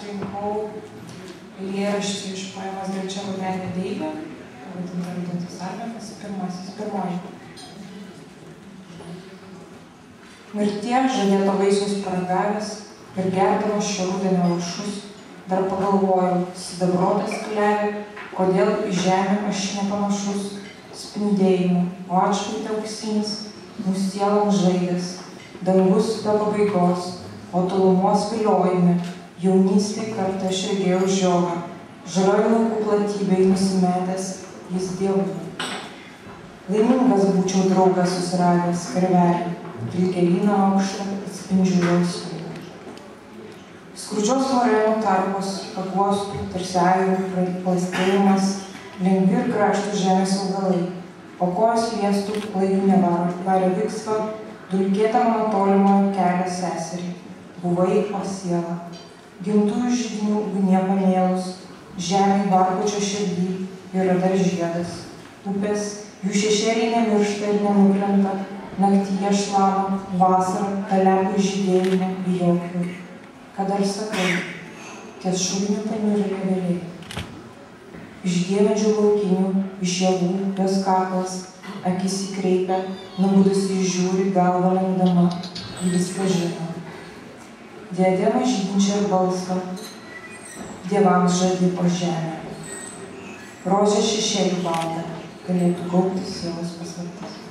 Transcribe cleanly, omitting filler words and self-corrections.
pasirinkau eilėraštį iš poemos Delčia Rudenė Deivė, pavadinta Rudentis Armekas, pirmoji. Mirties žadėto vaisiaus paragavęs ir gerdama šio rudenio lašus, dar pagalvojau, sidabrotas klevė, kodėl į žemę aš nepanašus, spindėjimu, o atšvaitė auksinis, mūsų sielom žaidės, dangus be pabaigos, o tolumos viliojime, jaunystėj kartą aš regėjau žiogą, žalioj laukų platybėj nusimetęs, jis dievų. Laimingas būčiau draugas susiradęs karvelį, vilkelyną aukštą atspindžių jausmą. Skrudžios morenų tarpos, paguostų, tarsi airių plastėjimas, lengvi ir gražtų žemės augalai, o kojos liestų klajų nevarė viksvą, dulkėta mano tolimojo kelio seserį. Buvai, o siela, gimtųjų židinių ugnie pamėlus, žemėj varpučio širdį yra dar žiedas, upės, jų šešėliai nemiršta ir nenukrenta, naktyje šlama, vasarą, talekų žydėjimo bijokių. Kad ar sakai, ties šulinių paniurė vėliai. Iš diemedžių laukinių, iš javų, jos kaklas, akis įkreipia, nubudusi žiūri galvą lenkdama, ji viską žino. Diadema žydinčia ir balsą, dievams žadi po žemę. Rožė šešėlių baltą, galėtų gaubti sielos paslaptis.